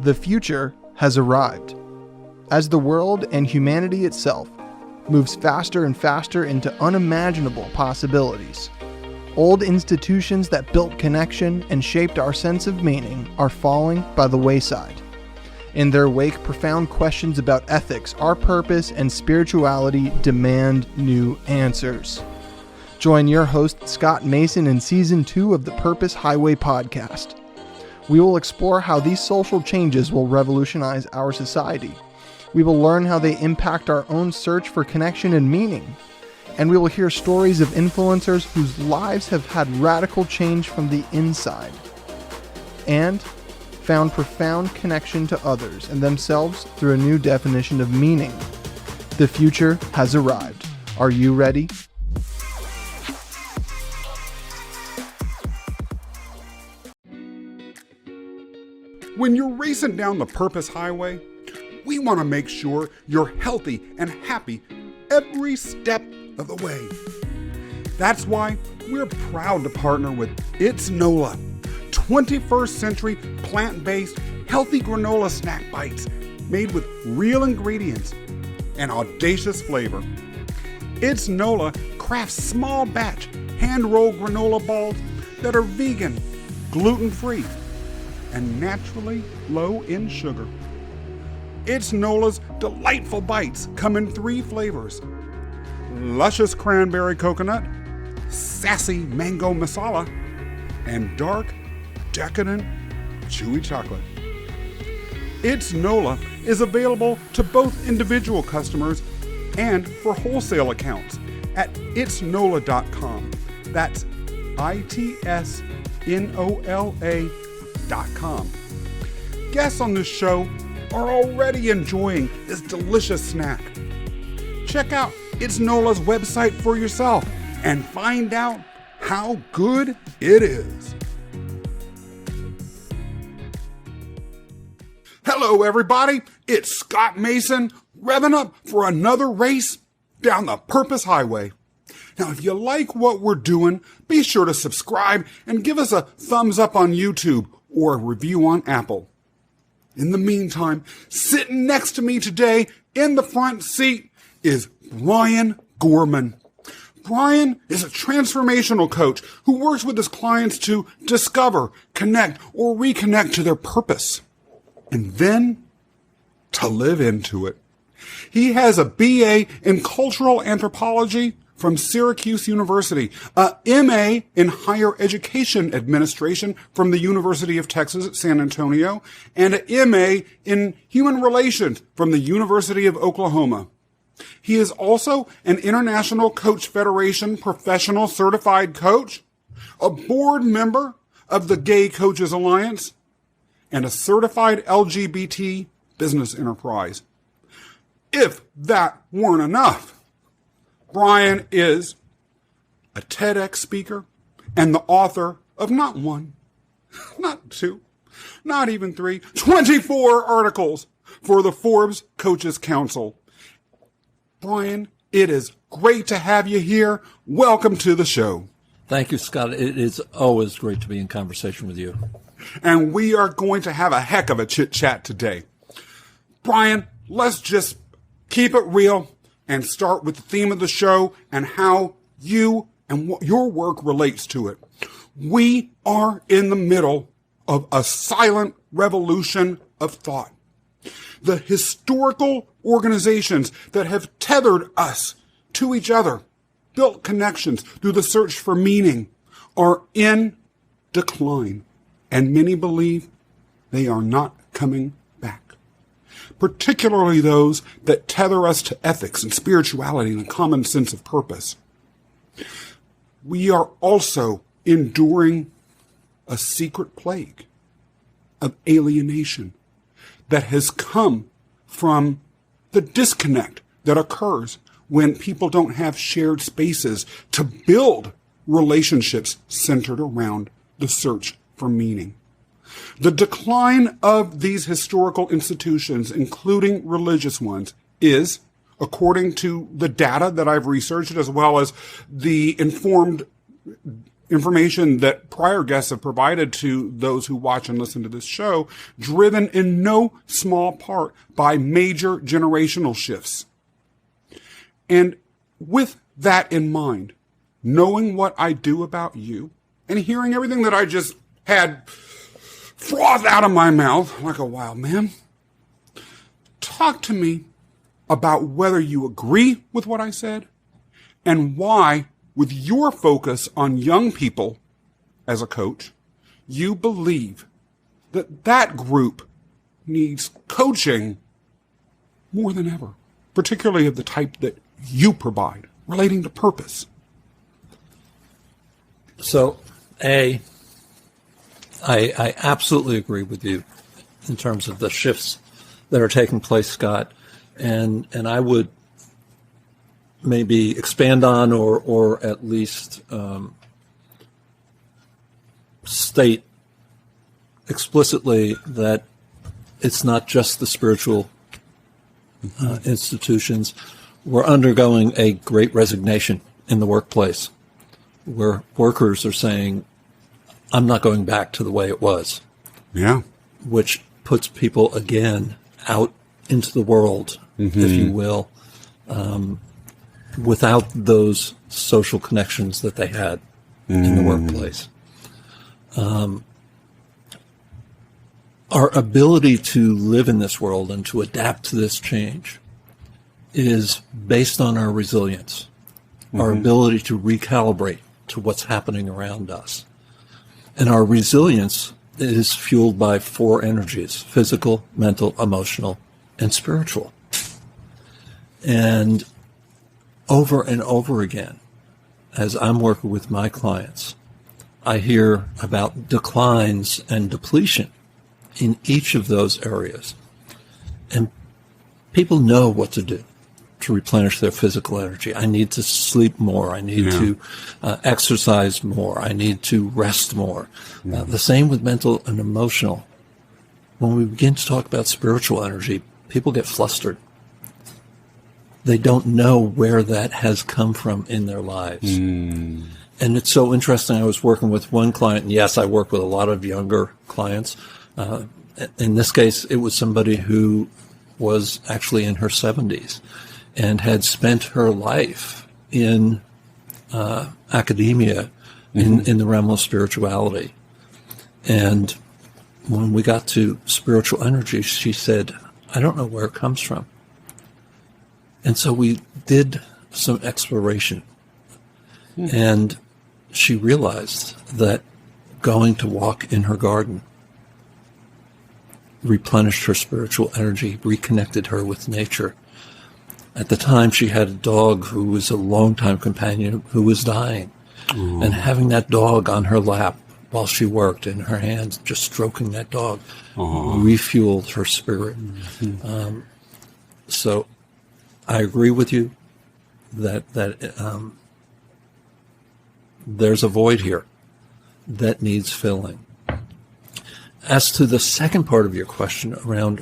The future has arrived. As the world and humanity itself moves faster and faster into unimaginable possibilities, old institutions that built connection and shaped our sense of meaning are falling by the wayside. In their wake, profound questions about ethics, our purpose, and spirituality demand new answers. Join your host, Scott Mason, in Season 2 of the Purpose Highway podcast. We will explore how these social changes will revolutionize our society. We will learn how they impact our own search for connection and meaning. And we will hear stories of influencers whose lives have had radical change from the inside and found profound connection to others and themselves through a new definition of meaning. The future has arrived. Are you ready? When you're racing down the Purpose Highway, we want to make sure you're healthy and happy every step of the way. That's why we're proud to partner with It's NOLA, 21st century plant-based healthy granola snack bites made with real ingredients and audacious flavor. It's NOLA crafts small batch hand-rolled granola balls that are vegan, gluten-free, and naturally low in sugar. It's NOLA's delightful bites come in 3 flavors: luscious cranberry coconut, sassy mango masala, and dark, decadent, chewy chocolate. It's NOLA is available to both individual customers and for wholesale accounts at itsnola.com. That's ITSNOLA.com. Guests on this show are already enjoying this delicious snack. Check out It's NOLA's website for yourself and find out how good it is. Hello, everybody. It's Scott Mason, revving up for another race down the Purpose Highway. Now, if you like what we're doing, be sure to subscribe and give us a thumbs up on YouTube or a review on Apple. In the meantime, sitting next to me today in the front seat is Brian Gorman. Brian is a transformational coach who works with his clients to discover, connect, or reconnect to their purpose, and then to live into it. He has a BA in cultural anthropology from Syracuse University, a MA in higher education administration from the University of Texas at San Antonio, and an MA in human relations from the University of Oklahoma. He is also an International Coach Federation professional certified coach, a board member of the Gay Coaches Alliance, and a certified LGBT business enterprise. If that weren't enough, Brian is a TEDx speaker and the author of not 1, not 2, not even 3, 24 articles for the Forbes Coaches Council. Brian, it is great to have you here. Welcome to the show. Thank you, Scott. It is always great to be in conversation with you. And we are going to have a heck of a chit-chat today. Brian, let's just keep it real and start with the theme of the show and how you and what your work relates to it. We are in the middle of a silent revolution of thought. The historical organizations that have tethered us to each other, built connections through the search for meaning, are in decline, and many believe they are not coming back. Particularly those that tether us to ethics and spirituality and a common sense of purpose. We are also enduring a secret plague of alienation that has come from the disconnect that occurs when people don't have shared spaces to build relationships centered around the search for meaning. The decline of these historical institutions, including religious ones, is, according to the data that I've researched, as well as the informed information that prior guests have provided to those who watch and listen to this show, driven in no small part by major generational shifts. And with that in mind, knowing what I do about you and hearing everything that I just had froth out of my mouth like a wild man, talk to me about whether you agree with what I said and why, with your focus on young people as a coach, you believe that that group needs coaching more than ever, particularly of the type that you provide, relating to purpose. So, I absolutely agree with you in terms of the shifts that are taking place, Scott, and I would maybe expand on or at least state explicitly that it's not just the spiritual institutions. We're undergoing a great resignation in the workplace where workers are saying, I'm not going back to the way it was. Yeah. Which puts people again out into the world, if you will, without those social connections that they had in the workplace. Our ability to live in this world and to adapt to this change is based on our resilience, our ability to recalibrate to what's happening around us. And our resilience is fueled by four energies: physical, mental, emotional, and spiritual. And over again, as I'm working with my clients, I hear about declines and depletion in each of those areas. And people know what to do to replenish their physical energy. I need to sleep more. I need to exercise more. I need to rest more. The same with mental and emotional. When we begin to talk about spiritual energy, people get flustered. They don't know where that has come from in their lives. And it's so interesting. I was working with one client, and yes, I work with a lot of younger clients. In this case, it was somebody who was actually in her 70s and had spent her life in academia in the realm of spirituality. And when we got to spiritual energy, she said, I don't know where it comes from. And so we did some exploration. And she realized that going to walk in her garden replenished her spiritual energy, reconnected her with nature. At the time, she had a dog who was a longtime companion who was dying. And having that dog on her lap while she worked, in her hands, just stroking that dog, refueled her spirit. So I agree with you that there's a void here that needs filling. As to the second part of your question around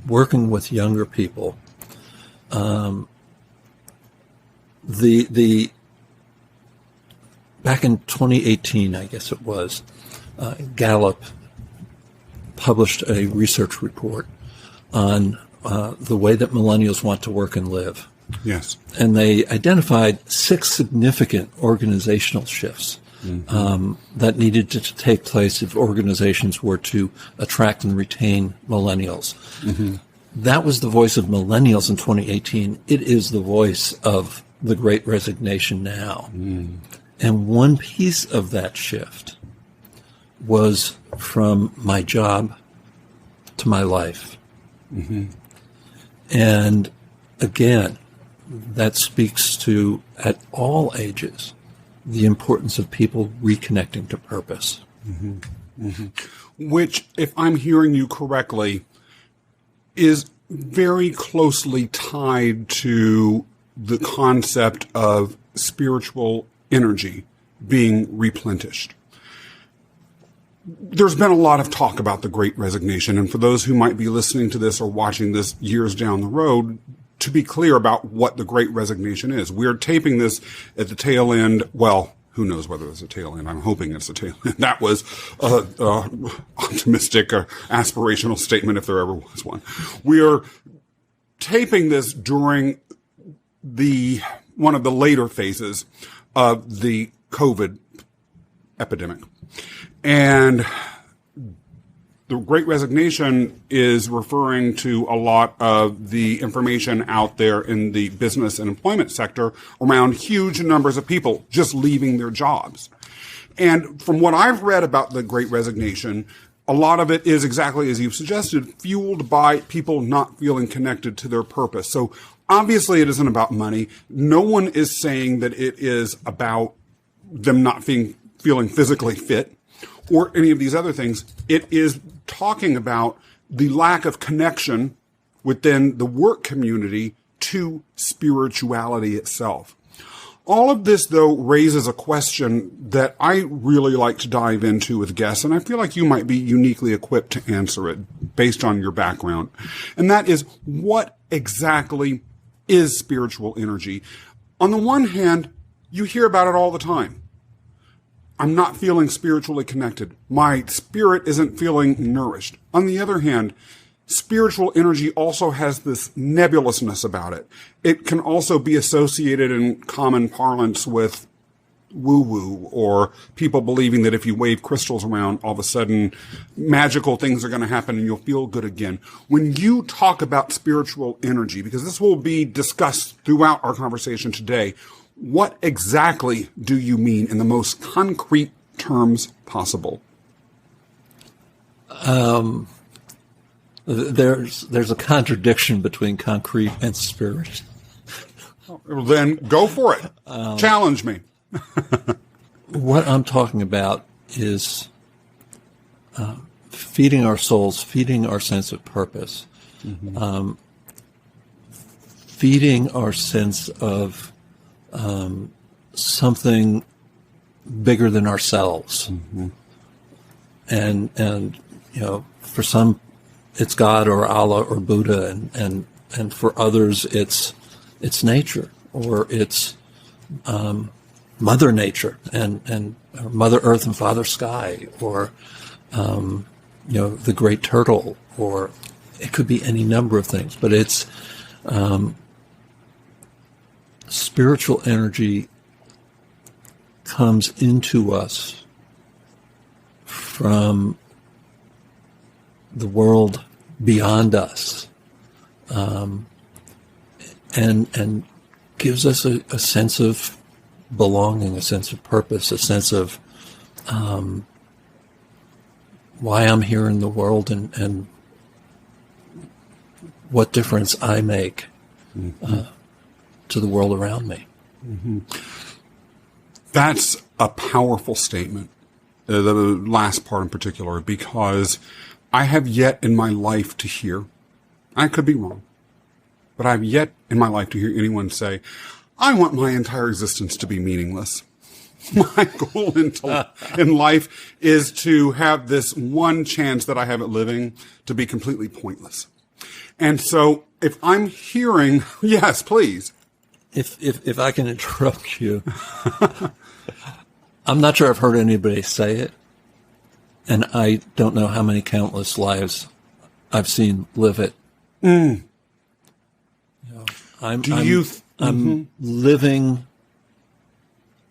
working with younger people, the back in 2018, I guess it was, Gallup published a research report on the way that millennials want to work and live. Yes. And they identified 6 significant organizational shifts that needed to take place if organizations were to attract and retain millennials. That was the voice of millennials in 2018. It is the voice of the Great Resignation now. And one piece of that shift was from my job to my life. And again, that speaks to, at all ages, the importance of people reconnecting to purpose. Which, if I'm hearing you correctly, is very closely tied to the concept of spiritual energy being replenished. There's been a lot of talk about the Great Resignation, and for those who might be listening to this or watching this years down the road, to be clear about what the Great Resignation is. We're taping this at the tail end, well, Who knows whether it's a tail end? I'm hoping it's a tail end. That was optimistic or aspirational statement if there ever was one. We are taping this during one of the later phases of the COVID epidemic. And the Great Resignation is referring to a lot of the information out there in the business and employment sector around huge numbers of people just leaving their jobs. And from what I've read about the Great Resignation, a lot of it is exactly as you've suggested, fueled by people not feeling connected to their purpose. So obviously it isn't about money. No one is saying that it is about them not feeling physically fit or any of these other things. It is talking about the lack of connection within the work community to spirituality itself. All of this, though, raises a question that I really like to dive into with guests, and I feel like you might be uniquely equipped to answer it based on your background. And that is, what exactly is spiritual energy? On the one hand, you hear about it all the time. I'm not feeling spiritually connected. My spirit isn't feeling nourished. On the other hand, spiritual energy also has this nebulousness about it. It can also be associated in common parlance with woo-woo, or people believing that if you wave crystals around, all of a sudden magical things are going to happen and you'll feel good again. When you talk about spiritual energy, because this will be discussed throughout our conversation today, what exactly do you mean in the most concrete terms possible? There's a contradiction between concrete and spirit. Well, then go for it. Challenge me. What I'm talking about is feeding our souls, feeding our sense of purpose, feeding our sense of something bigger than ourselves. And you know, for some it's God or Allah or Buddha, and for others it's nature, or it's Mother Nature and or Mother Earth and Father Sky, or you know, the Great Turtle, or it could be any number of things. But it's spiritual energy comes into us from the world beyond us, and gives us a sense of belonging, a sense of purpose, a sense of why I'm here in the world, and what difference I make to the world around me. That's a powerful statement, the last part in particular, because I have yet in my life to hear, I could be wrong, but I've yet in my life to hear anyone say, I want my entire existence to be meaningless. My goal in life is to have this one chance that I have at living to be completely pointless. And so if I'm hearing, yes, please. If I can interrupt you, I'm not sure I've heard anybody say it, and I don't know how many countless lives I've seen live it. You know, I'm living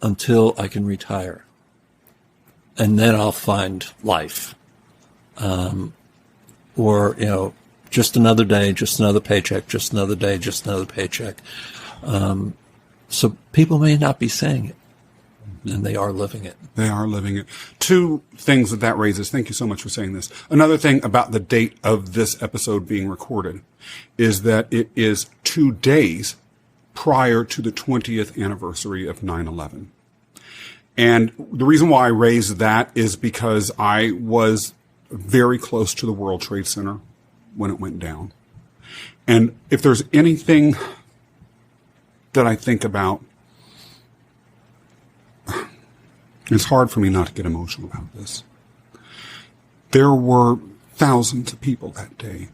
until I can retire, and then I'll find life, or you know, just another day, just another paycheck, just another day, just another paycheck. So people may not be saying it, and they are living it. They are living it. Two things that raises. Thank you so much for saying this. Another thing about the date of this episode being recorded is that it is 2 days prior to the 20th anniversary of 9/11. And the reason why I raised that is because I was very close to the World Trade Center when it went down. And if there's anything that I think about, it's hard for me not to get emotional about this. There were thousands of people that day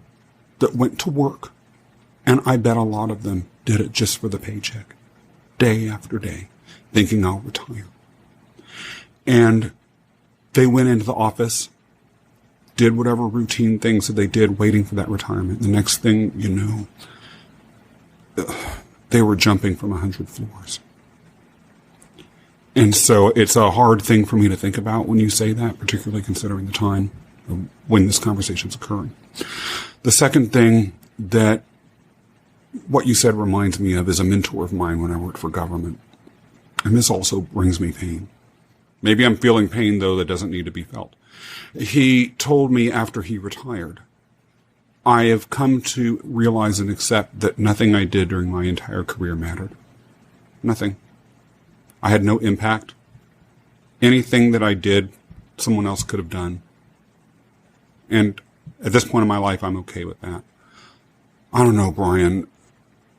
that went to work, and I bet a lot of them did it just for the paycheck, day after day, thinking I'll retire. And they went into the office, did whatever routine things that they did waiting for that retirement. The next thing you know, they were jumping from 100 floors. And so it's a hard thing for me to think about when you say that, particularly considering the time when this conversation's occurring. The second thing that what you said reminds me of is a mentor of mine when I worked for government. And this also brings me pain. Maybe I'm feeling pain, though, that doesn't need to be felt. He told me after he retired, I have come to realize and accept that nothing I did during my entire career mattered. Nothing. I had no impact. Anything that I did, someone else could have done. And at this point in my life, I'm okay with that. I don't know, Brian.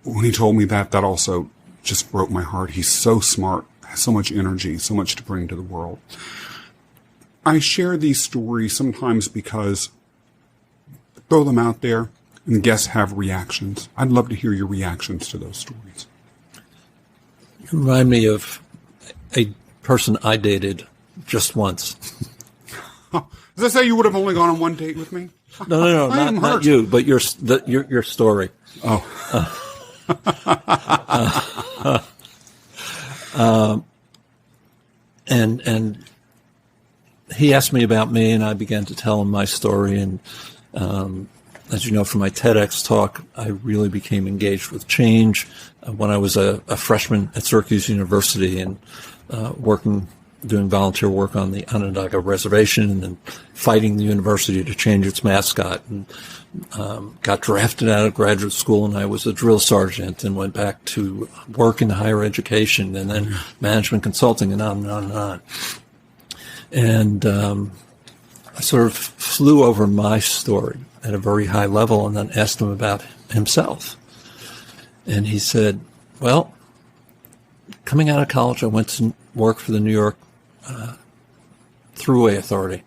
When he told me that, that also just broke my heart. He's so smart, has so much energy, so much to bring to the world. I share these stories sometimes because I throw them out there and guests have reactions. I'd love to hear your reactions to those stories. You remind me of a person I dated just once. Does that say you would have only gone on one date with me? No, not you, but your story. Oh. And he asked me about me, and I began to tell him my story. And as you know from my TEDx talk, I really became engaged with change when I was a freshman at Syracuse University and doing volunteer work on the Onondaga Reservation and then fighting the university to change its mascot. And got drafted out of graduate school, and I was a drill sergeant and went back to work in higher education and then management consulting and on and on and on. And I sort of flew over my story at a very high level and then asked him about himself. And he said, well, coming out of college, I went to work for the New York Thruway Authority.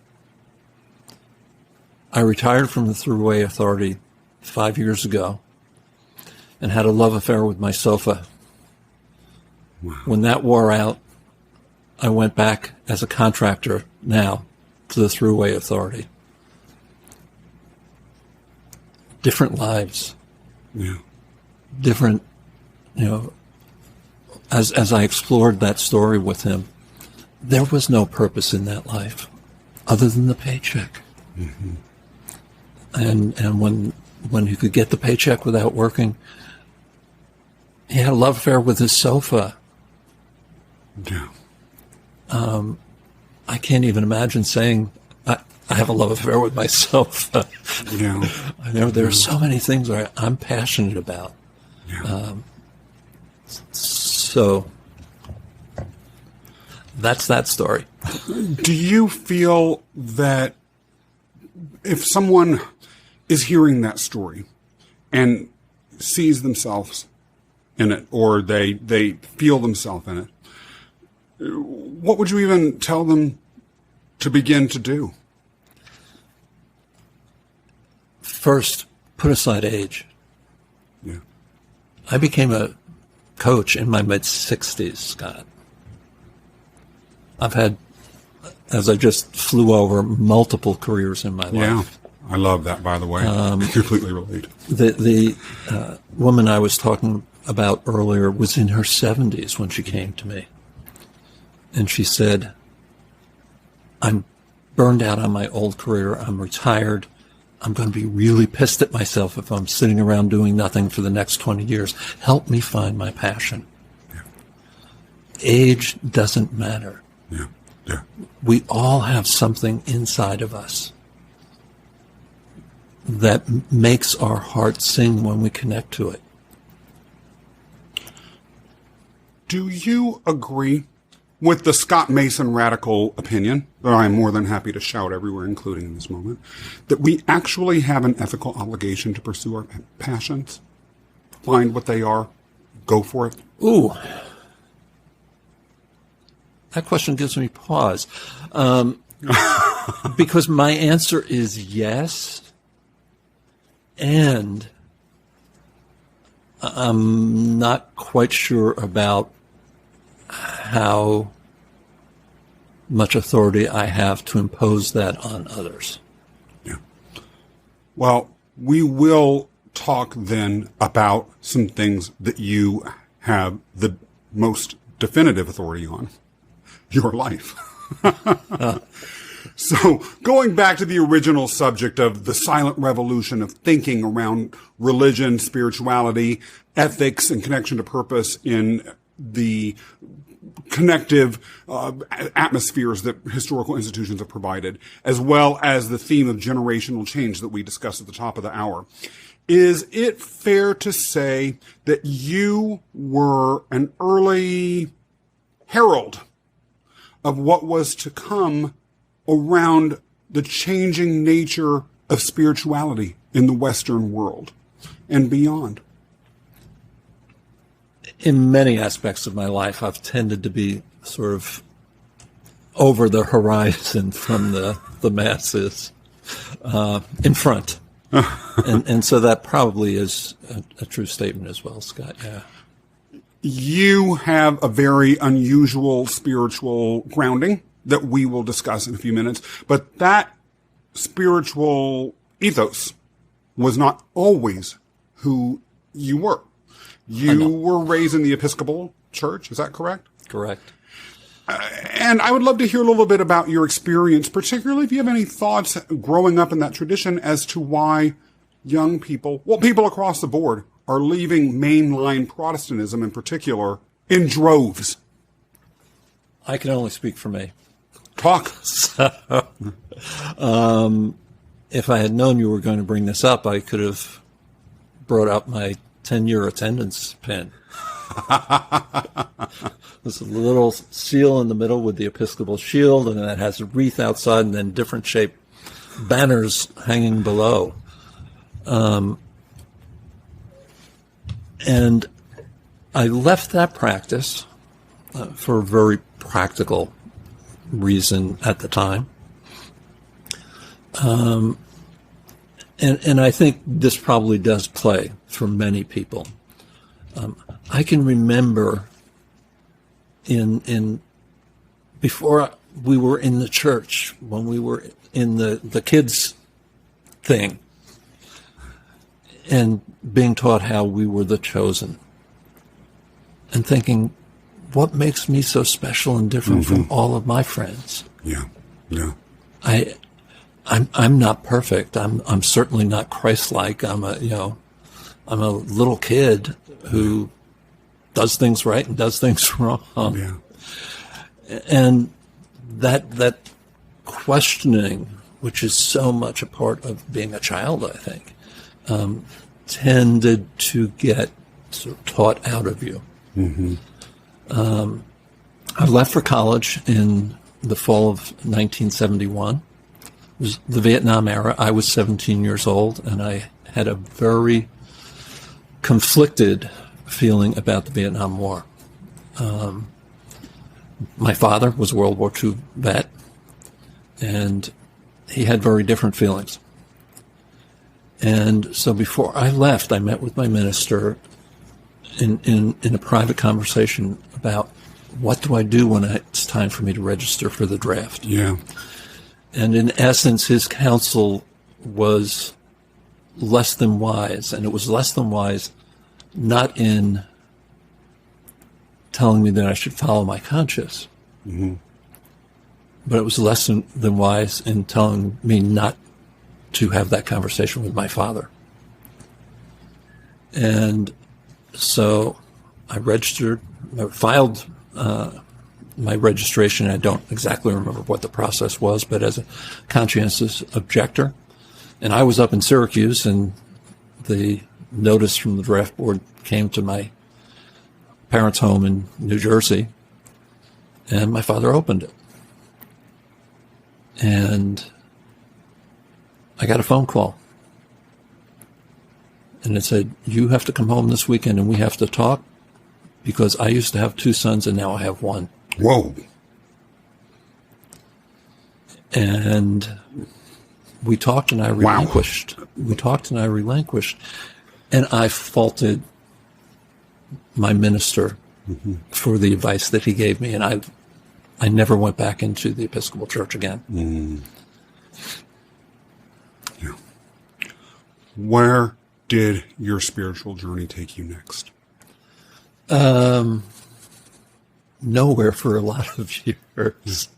I retired from the Thruway Authority 5 years ago and had a love affair with my sofa. Wow. When that wore out, I went back as a contractor now to the Thruway Authority. Different lives. Yeah. Different, as I explored that story with him, there was no purpose in that life other than the paycheck. Mm-hmm. And when he could get the paycheck without working, he had a love affair with his sofa. Yeah. I can't even imagine saying I have a love affair with my sofa. Yeah. There are so many things I'm passionate about. Yeah. So that's that story. Do you feel that if someone is hearing that story and sees themselves in it, or they feel themselves in it, what would you even tell them to begin to do? First, put aside age. Yeah. I became a coach in my mid-60s, Scott. I've had, as I just flew over, multiple careers in my life. Yeah. I love that, by the way. I completely relate. The woman I was talking about earlier was in her 70s when she came to me. And she said, I'm burned out on my old career. I'm retired. I'm going to be really pissed at myself if I'm sitting around doing nothing for the next 20 years. Help me find my passion. Yeah. Age doesn't matter. Yeah. Yeah. We all have something inside of us that makes our heart sing when we connect to it. Do you agree with the Scott Mason radical opinion, that I'm more than happy to shout everywhere, including in this moment, that we actually have an ethical obligation to pursue our passions? Find what they are, go for it? Ooh. That question gives me pause. Because my answer is yes. And I'm not quite sure about how much authority I have to impose that on others. Yeah. Well, we will talk then about some things that you have the most definitive authority on. Your life. So going back to the original subject of the silent revolution of thinking around religion, spirituality, ethics, and connection to purpose in the connective atmospheres that historical institutions have provided, as well as the theme of generational change that we discussed at the top of the hour. Is it fair to say that you were an early herald of what was to come around the changing nature of spirituality in the Western world and beyond? In many aspects of my life, I've tended to be sort of over the horizon from the masses, in front. and so that probably is a true statement as well, Scott. Yeah. You have a very unusual spiritual grounding that we will discuss in a few minutes, but that spiritual ethos was not always who you were. You were raised in the Episcopal Church, is that correct? Correct. And I would love to hear a little bit about your experience, particularly if you have any thoughts growing up in that tradition as to why young people, well, people across the board, are leaving mainline Protestantism in particular in droves. I can only speak for me. Talk. So, if I had known you were going to bring this up, I could have brought out my 10-year attendance pin. There's a little seal in the middle with the Episcopal shield, and that has a wreath outside, and then different shaped banners hanging below. And I left that practice for a very practical reason at the time. And I think this probably does play for many people. I can remember before we were in the church, when we were in the kids thing, and being taught how we were the chosen, and thinking, what makes me so special and different from all of my friends? Yeah, yeah. I'm not perfect. I'm certainly not Christ-like. I'm a little kid who does things right and does things wrong. Yeah. And that questioning, which is so much a part of being a child, I think, tended to get sort of taught out of you. Mm-hmm. I left for college in the fall of 1971. It was the Vietnam era. I was 17 years old, and I had a very conflicted feeling about the Vietnam War. My father was a World War II vet, and he had very different feelings. And so before I left, I met with my minister in a private conversation about what do I do when it's time for me to register for the draft. Yeah. And in essence, his counsel was less than wise, and it was less than wise not in telling me that I should follow my conscience, but it was less than wise in telling me not to have that conversation with my father. And so I filed my registration. I don't exactly remember what the process was, but as a conscientious objector. And I was up in Syracuse, and the notice from the draft board came to my parents' home in New Jersey, and my father opened it. And I got a phone call. And it said, you have to come home this weekend and we have to talk, because I used to have 2 sons and now I have 1. Whoa. And we talked and I relinquished. Wow. We talked and I relinquished. And I faulted my minister for the advice that he gave me. And I I never went back into the Episcopal Church again. Yeah. Where did your spiritual journey take you next? Nowhere for a lot of years.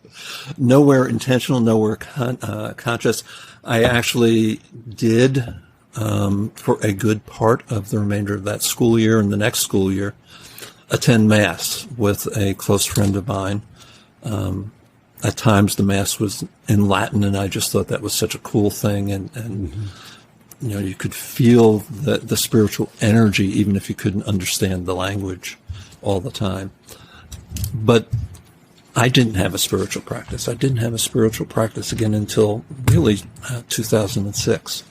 Nowhere intentional, nowhere conscious. I actually did, for a good part of the remainder of that school year and the next school year, attend Mass with a close friend of mine. At times the Mass was in Latin, and I just thought that was such a cool thing. And you know, you could feel the spiritual energy, even if you couldn't understand the language all the time. But I didn't have a spiritual practice. I didn't have a spiritual practice again until really 2006.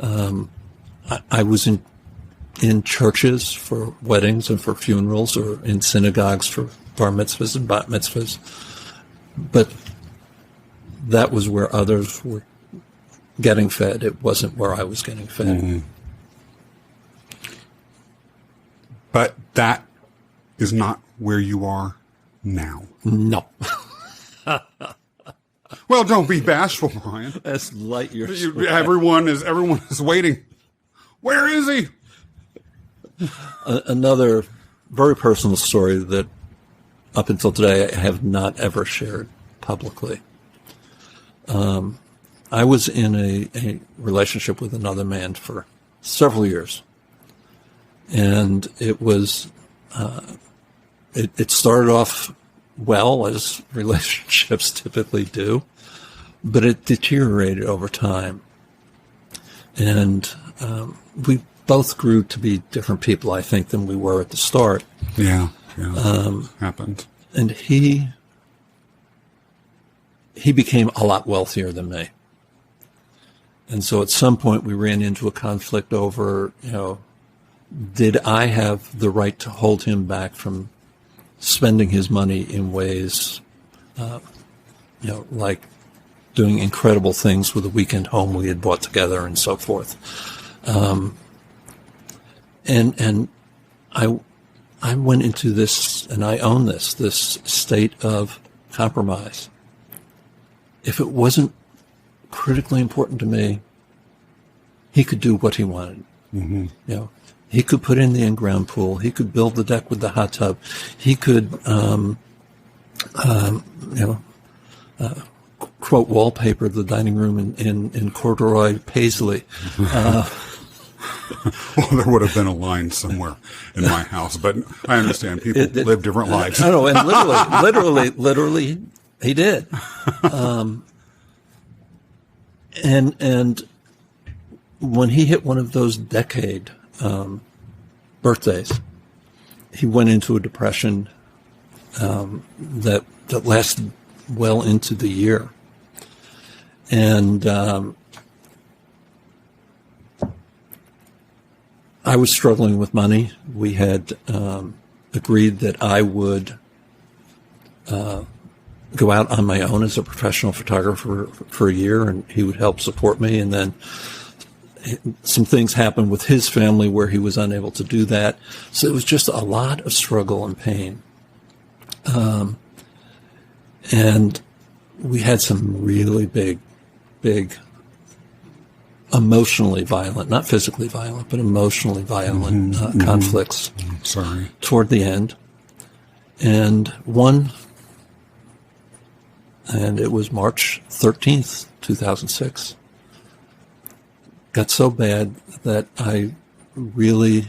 I was in churches for weddings and for funerals, or in synagogues for bar mitzvahs and bat mitzvahs. But that was where others were getting fed. It wasn't where I was getting fed. Mm-hmm. But that is not where you are now. No. Well, don't be bashful, Brian. That's light years. Everyone is waiting. Where is he? Another very personal story that up until today I have not ever shared publicly. I was in a relationship with another man for several years. And it was, it started off well, as relationships typically do, but it deteriorated over time. And we both grew to be different people, I think, than we were at the start. Yeah. Happened. And he became a lot wealthier than me. And so at some point we ran into a conflict over, you know, did I have the right to hold him back from spending his money in ways, you know, like doing incredible things with a weekend home we had bought together and so forth. And I went into this, and I own this state of compromise. If it wasn't critically important to me, he could do what he wanted. Mm-hmm. You know, he could put in the in-ground pool. He could build the deck with the hot tub. He could, quote, wallpaper the dining room in corduroy paisley. Well, there would have been a line somewhere in my house, but I understand people live different lives. I know, and literally, he did. And when he hit one of those decade birthdays, he went into a depression that lasted well into the year. And I was struggling with money. We had agreed that I would go out on my own as a professional photographer for a year, and he would help support me. And then some things happened with his family where he was unable to do that. So it was just a lot of struggle and pain. And we had some really big, emotionally violent, not physically violent, but emotionally violent conflicts toward the end. And it was March 13th, 2006. Got so bad that I really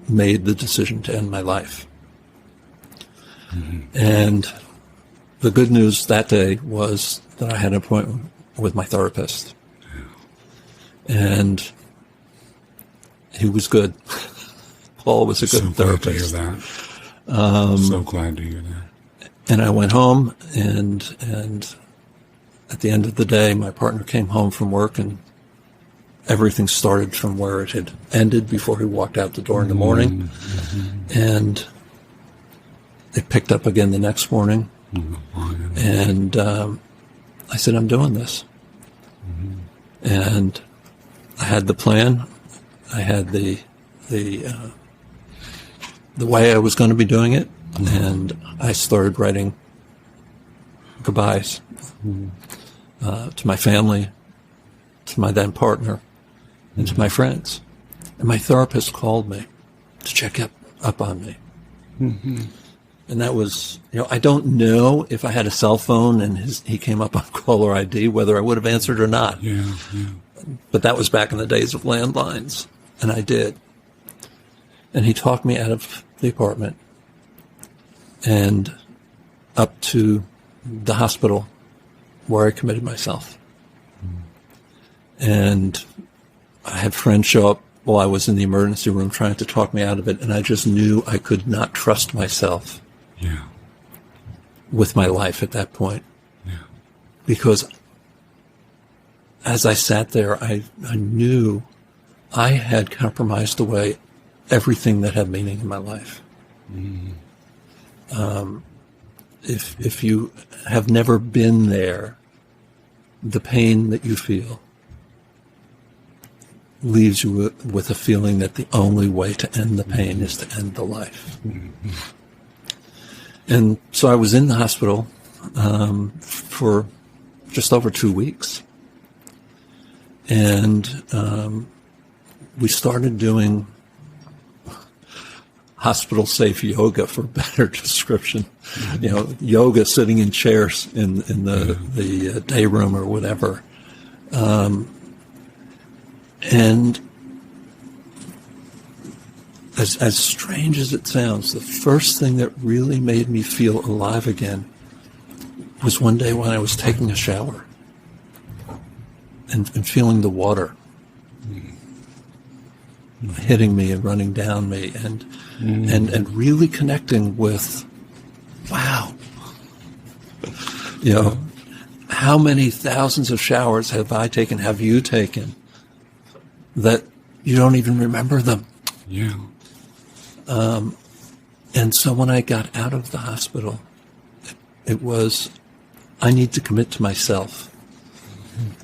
made the decision to end my life. Mm-hmm. And the good news that day was that I had an appointment with my therapist. Yeah. And he was good. Paul was a good therapist. So glad to hear that. So glad to hear that. And I went home, and at the end of the day, my partner came home from work, and everything started from where it had ended before he walked out the door in the morning. Mm-hmm. And it picked up again the next morning. Mm-hmm. And I said, I'm doing this. Mm-hmm. And I had the plan. I had the way I was going to be doing it. And I started writing goodbyes to my family, to my then partner, and to my friends. And my therapist called me to check up on me. And that was, I don't know if I had a cell phone and he came up on caller ID, whether I would have answered or not. Yeah. But that was back in the days of landlines, and I did. And he talked me out of the apartment and up to the hospital where I committed myself. And I had friends show up while I was in the emergency room trying to talk me out of it, and I just knew I could not trust myself with my life at that point. Because as I sat there, I knew I had compromised away everything that had meaning in my life. If you have never been there, the pain that you feel leaves you with a feeling that the only way to end the pain is to end the life. And so I was in the hospital for just over 2 weeks. And we started doing hospital-safe yoga, for better description. Yoga sitting in chairs in the day room or whatever. And as strange as it sounds, the first thing that really made me feel alive again was one day when I was taking a shower and feeling the water hitting me and running down me and really connecting with, wow, how many thousands of showers have I taken, have you taken, that you don't even remember them? Yeah. And so when I got out of the hospital, it was, I need to commit to myself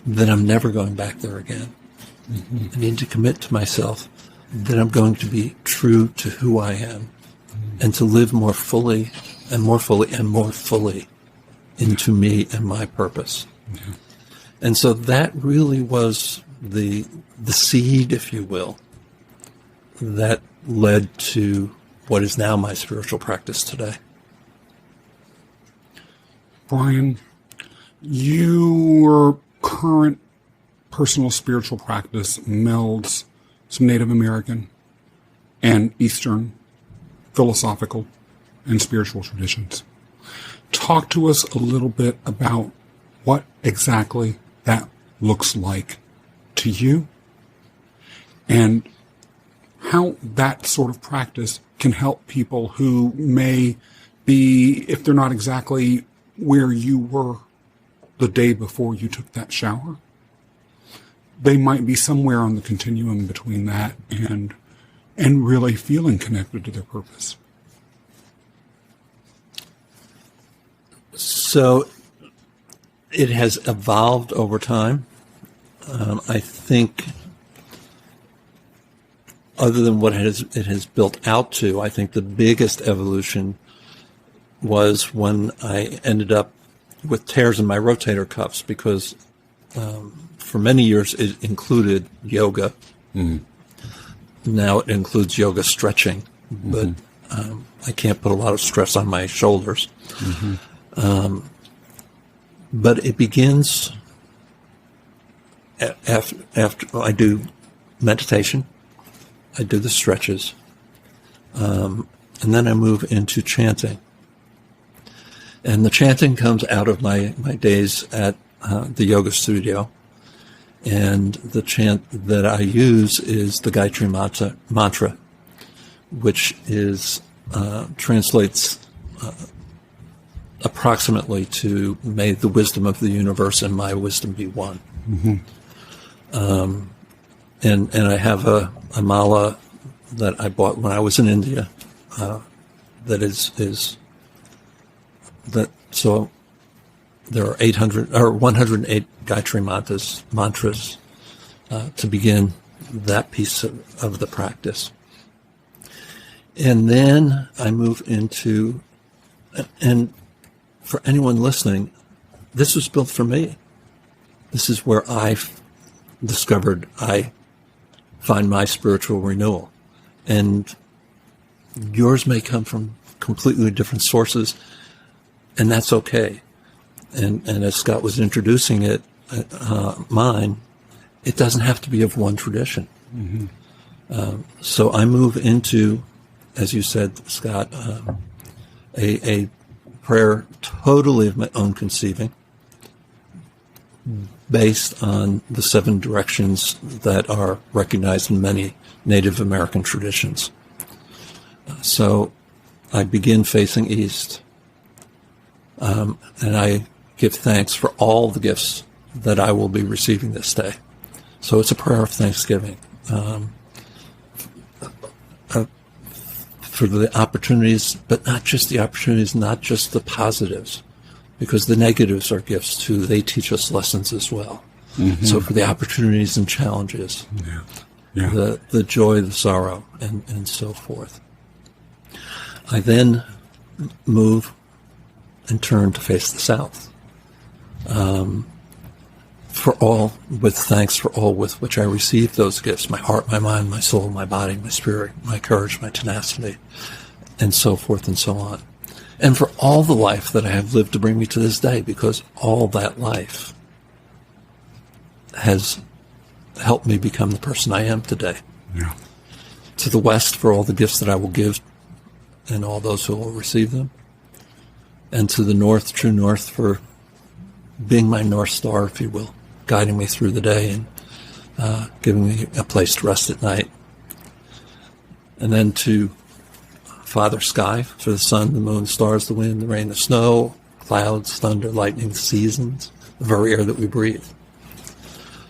that I'm never going back there again. I need to commit to myself that I'm going to be true to who I am and to live more fully and more fully and more fully into me and my purpose. And so that really was the seed, if you will, that led to what is now my spiritual practice today. Brian, your current personal spiritual practice melds some Native American and Eastern philosophical and spiritual traditions. Talk to us a little bit about what exactly that looks like to you and how that sort of practice can help people who may be, if they're not exactly where you were the day before you took that shower, they might be somewhere on the continuum between that and really feeling connected to their purpose. So it has evolved over time. I think other than what it has built out to, I think the biggest evolution was when I ended up with tears in my rotator cuffs because for many years it included yoga. Now it includes yoga stretching, but I can't put a lot of stress on my shoulders. But it begins after I do meditation, I do the stretches, and then I move into chanting. And the chanting comes out of my days at the yoga studio. And the chant that I use is the Gayatri mantra, which is translates approximately to "May the wisdom of the universe and my wisdom be one." And I have a mala that I bought when I was in India that is that so. There are 108 Gayatri mantras to begin that piece of the practice. And then I move into, and for anyone listening, this was built for me. This is where I've discovered I find my spiritual renewal. And yours may come from completely different sources, and that's okay. And as Scott was introducing it, mine, it doesn't have to be of one tradition. Mm-hmm. So I move into, as you said, Scott, a prayer totally of my own conceiving, based on the 7 directions that are recognized in many Native American traditions. So I begin facing east, and I give thanks for all the gifts that I will be receiving this day. So it's a prayer of thanksgiving for the opportunities, but not just the opportunities, not just the positives, because the negatives are gifts too. They teach us lessons as well. Mm-hmm. So for the opportunities and challenges, the joy, the sorrow, and so forth. I then move and turn to face the south. With thanks for all with which I received those gifts, my heart, my mind, my soul, my body, my spirit, my courage, my tenacity, and so forth and so on. And for all the life that I have lived to bring me to this day, because all that life has helped me become the person I am today. Yeah. To the west, for all the gifts that I will give and all those who will receive them. And to the north, true north, for being my North Star, if you will, guiding me through the day and giving me a place to rest at night. And then to Father Sky, for the sun, the moon, stars, the wind, the rain, the snow, clouds, thunder, lightning, the seasons, the very air that we breathe.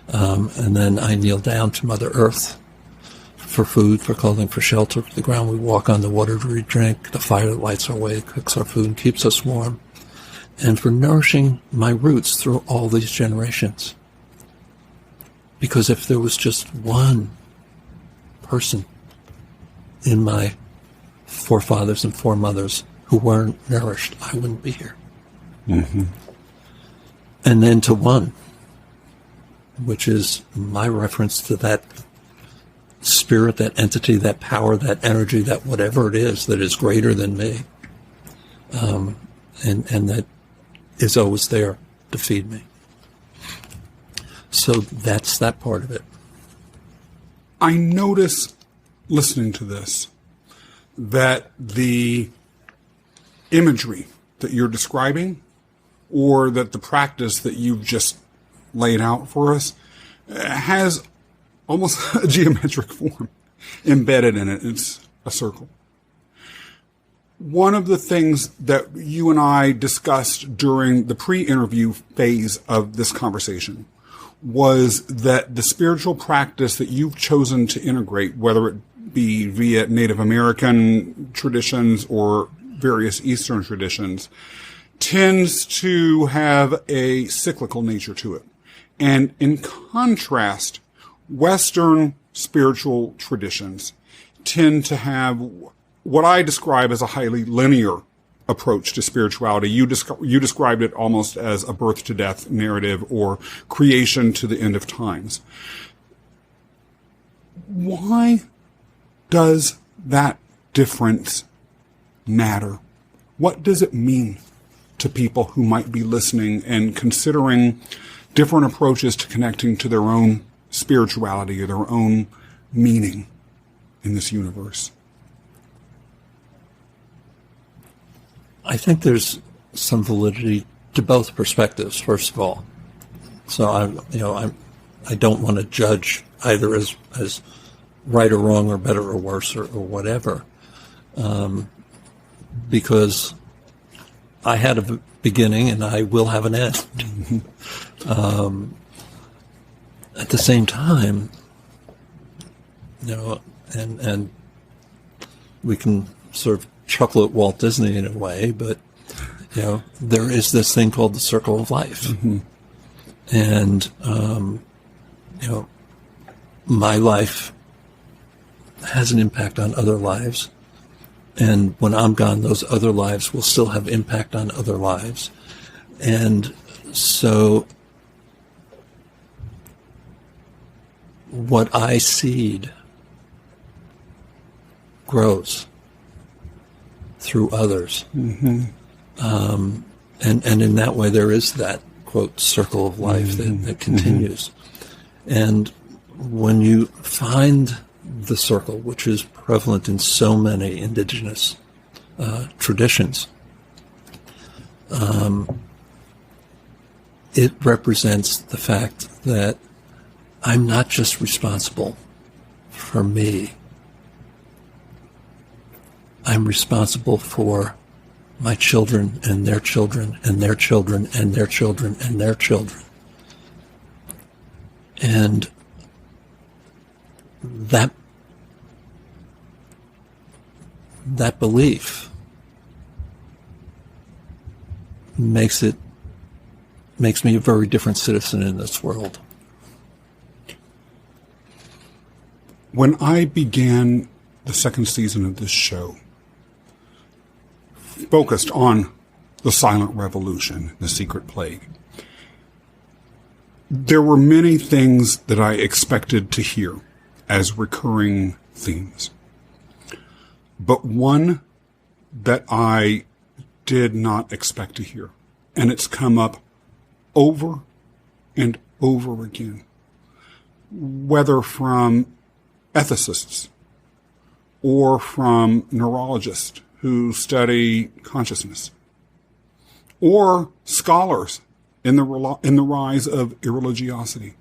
And then I kneel down to Mother Earth for food, for clothing, for shelter, for the ground we walk on, the water we drink, the fire that lights our way, cooks our food, and keeps us warm, and for nourishing my roots through all these generations. Because if there was just one person in my forefathers and foremothers who weren't nourished, I wouldn't be here. Mm-hmm. And then to one, which is my reference to that spirit, that entity, that power, that energy, that whatever it is that is greater than me, and that is always there to feed me. So that's that part of it. I notice, listening to this, that the imagery that you're describing, or that the practice that you've just laid out for us, has almost a geometric form embedded in it. It's a circle. One of the things that you and I discussed during the pre-interview phase of this conversation was that the spiritual practice that you've chosen to integrate, whether it be via Native American traditions or various Eastern traditions, tends to have a cyclical nature to it. And in contrast, Western spiritual traditions tend to have what I describe as a highly linear approach to spirituality. You described it almost as a birth to death narrative or creation to the end of times. Why does that difference matter? What does it mean to people who might be listening and considering different approaches to connecting to their own spirituality or their own meaning in this universe? I think there's some validity to both perspectives, first of all. So I don't want to judge either as right or wrong or better or worse or whatever, because I had a beginning and I will have an end. At the same time, and we can sort of chuckle at Walt Disney in a way, but there is this thing called the circle of life. Mm-hmm. And my life has an impact on other lives, And when I'm gone, those other lives will still have impact on other lives. And so what I seed grows through others. Mm-hmm. And in that way, there is that, quote, circle of life that continues. And when you find the circle, which is prevalent in so many indigenous traditions, it represents the fact that I'm not just responsible for me. I'm responsible for my children and their children and their children and their children and their children. And that belief makes me a very different citizen in this world. When I began the second season of this show, focused on the silent revolution, the secret plague, there were many things that I expected to hear as recurring themes. But one that I did not expect to hear, and it's come up over and over again, whether from ethicists or from neurologists who study consciousness, or scholars in the rise of irreligiosity.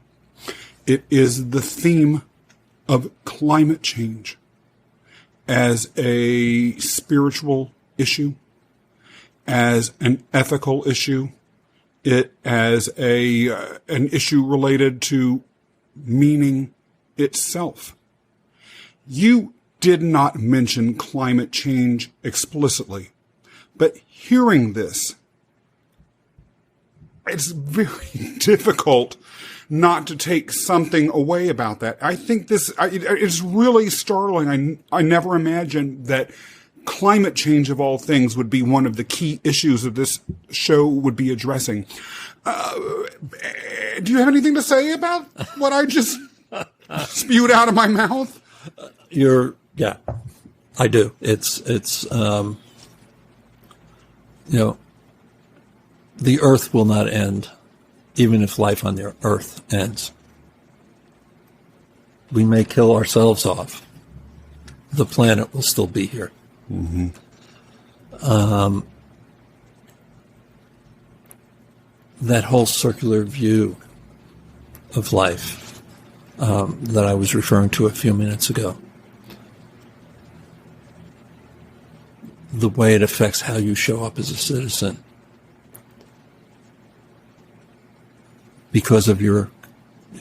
It is the theme of climate change as a spiritual issue, as an ethical issue, as an issue related to meaning itself. You did not mention climate change explicitly, but hearing this, it's very difficult not to take something away about that. I think it's really startling. I never imagined that climate change of all things would be one of the key issues of this show would be addressing. Do you have anything to say about what I just spewed out of my mouth? Yeah, I do. It's the earth will not end, even if life on the earth ends. We may kill ourselves off. The planet will still be here. Mm-hmm. That whole circular view of life that I was referring to a few minutes ago, the way it affects how you show up as a citizen because of your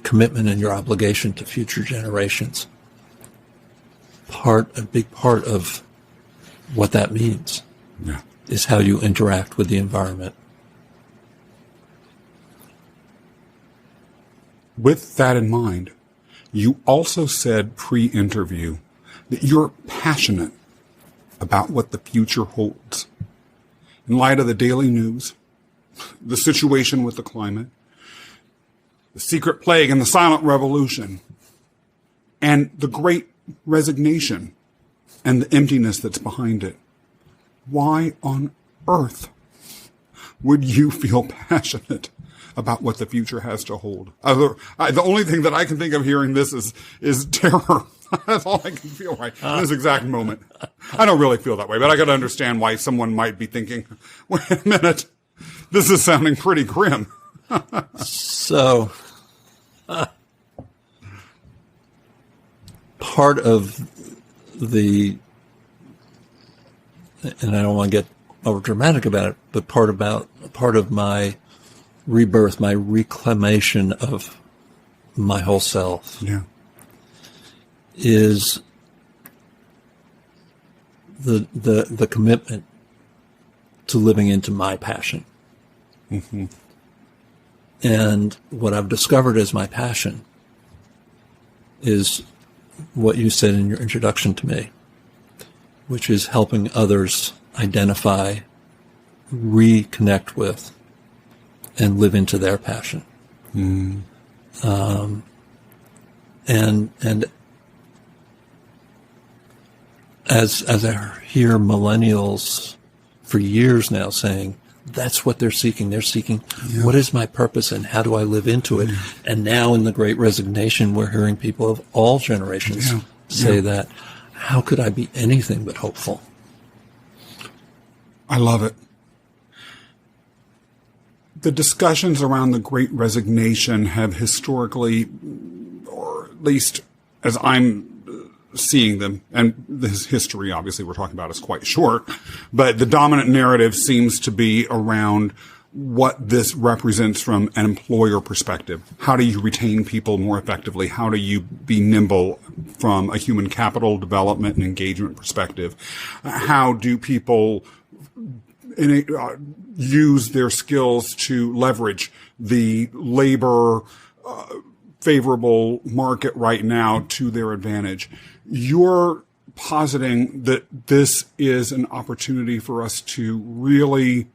commitment and your obligation to future generations. A big part of what that means is how you interact with the environment. With that in mind, you also said pre-interview that you're passionate about what the future holds. In light of the daily news, the situation with the climate, the secret plague and the silent revolution, and the great resignation and the emptiness that's behind it, why on earth would you feel passionate about what the future has to hold? The only thing that I can think of hearing this is terror. That's all I can feel right in this exact moment. I don't really feel that way, but I can understand why someone might be thinking, wait a minute, this is sounding pretty grim. So, part of and I don't want to get over dramatic about it, but part of my rebirth, my reclamation of my whole self, is the commitment to living into my passion. Mm-hmm. And what I've discovered as my passion is what you said in your introduction to me, which is helping others identify, reconnect with, and live into their passion. And as I hear millennials for years now saying, that's what they're seeking. They're seeking, what is my purpose and how do I live into it? And now in the Great Resignation, we're hearing people of all generations say that. How could I be anything but hopeful? I love it. The discussions around the Great Resignation have historically, or at least as I'm seeing them, and this history obviously we're talking about is quite short, but the dominant narrative seems to be around what this represents from an employer perspective. How do you retain people more effectively? How do you be nimble from a human capital development and engagement perspective? How do people use their skills to leverage the labor favorable market right now to their advantage? You're positing that this is an opportunity for us to really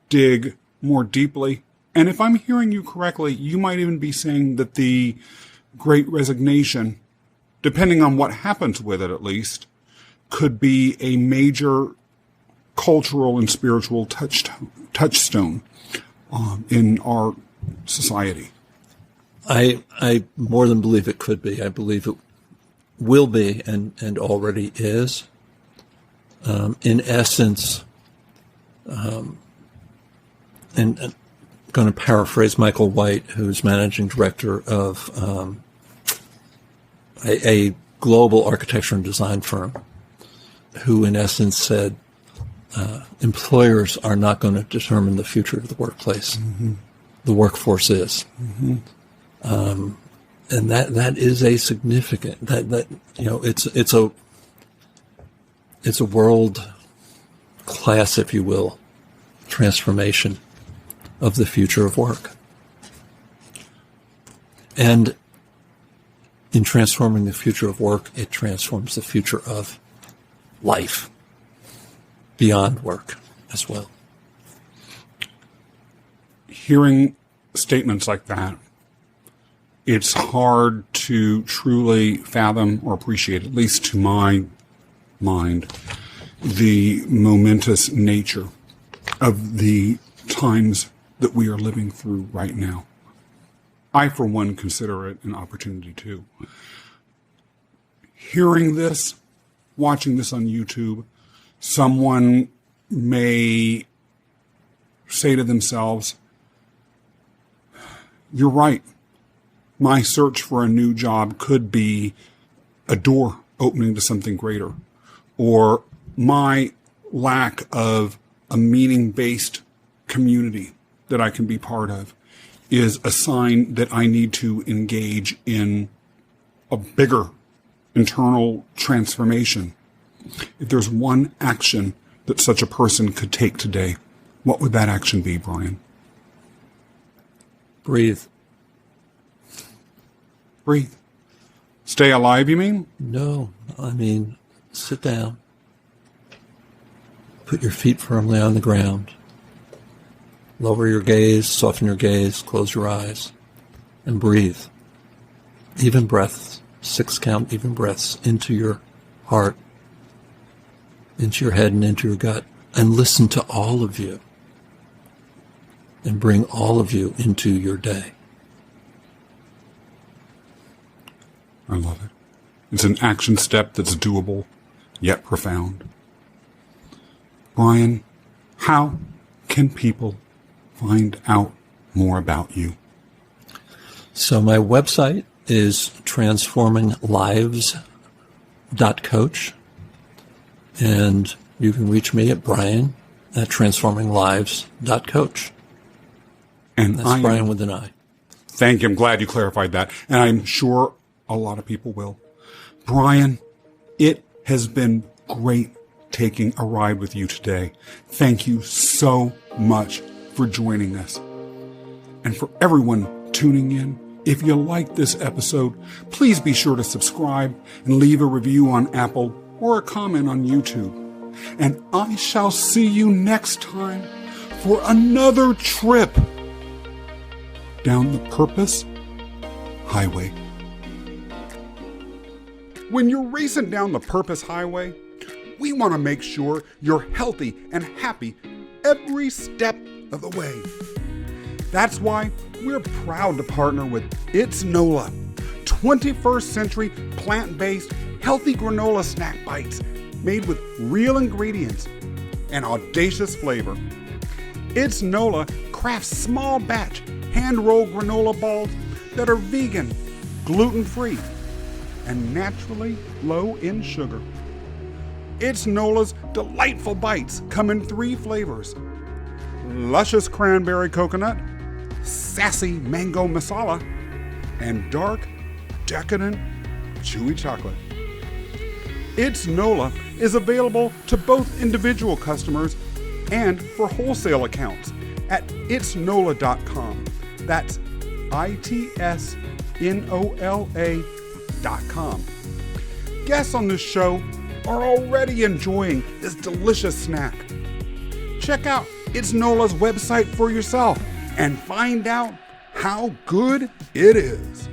dig more deeply. And if I'm hearing you correctly, you might even be saying that the Great Resignation, depending on what happens with it at least, could be a major cultural and spiritual touchstone in our society. I more than believe it could be. I believe it will be and already is. In essence, and I'm going to paraphrase Michael White, who's managing director of a global architecture and design firm, who in essence said, employers are not going to determine the future of the workplace. The workforce is. And that is a significant, it's a world class, if you will, transformation of the future of work. And in transforming the future of work, it transforms the future of life beyond work as well. Hearing statements like that, it's hard to truly fathom or appreciate, at least to my mind, the momentous nature of the times that we are living through right now. I, for one, consider it an opportunity too. Hearing this, watching this on YouTube, someone may say to themselves, you're right. My search for a new job could be a door opening to something greater, or my lack of a meaning-based community that I can be part of is a sign that I need to engage in a bigger internal transformation. If there's one action that such a person could take today, what would that action be, Brian? Breathe. Breathe. Stay alive, you mean? No, I mean, sit down. Put your feet firmly on the ground. Lower your gaze, soften your gaze, close your eyes, and breathe. Even breaths, 6 count even breaths into your heart, into your head and into your gut, and listen to all of you. And bring all of you into your day. I love it. It's an action step that's doable, yet profound. Brian, how can people find out more about you? So my website is transforminglives.coach. And you can reach me at Brian@transforminglives.coach. And that's Brian with an I. Thank you. I'm glad you clarified that. And I'm sure a lot of people will. Brian, it has been great taking a ride with you today. Thank you so much for joining us. And for everyone tuning in, if you liked this episode, please be sure to subscribe and leave a review on Apple or a comment on YouTube. And I shall see you next time for another trip down the Purpose Highway. When you're racing down the Purpose Highway, we want to make sure you're healthy and happy every step of the way. That's why we're proud to partner with It's NOLA, 21st century plant-based healthy granola snack bites made with real ingredients and audacious flavor. It's NOLA crafts small batch hand-rolled granola balls that are vegan, gluten-free, and naturally low in sugar. It's NOLA's delightful bites come in 3 flavors: luscious cranberry coconut, sassy mango masala, and dark, decadent, chewy chocolate. It's NOLA is available to both individual customers and for wholesale accounts at itsnola.com. That's ITSNOLA.com. Guests on this show are already enjoying this delicious snack. Check out It's NOLA's website for yourself and find out how good it is.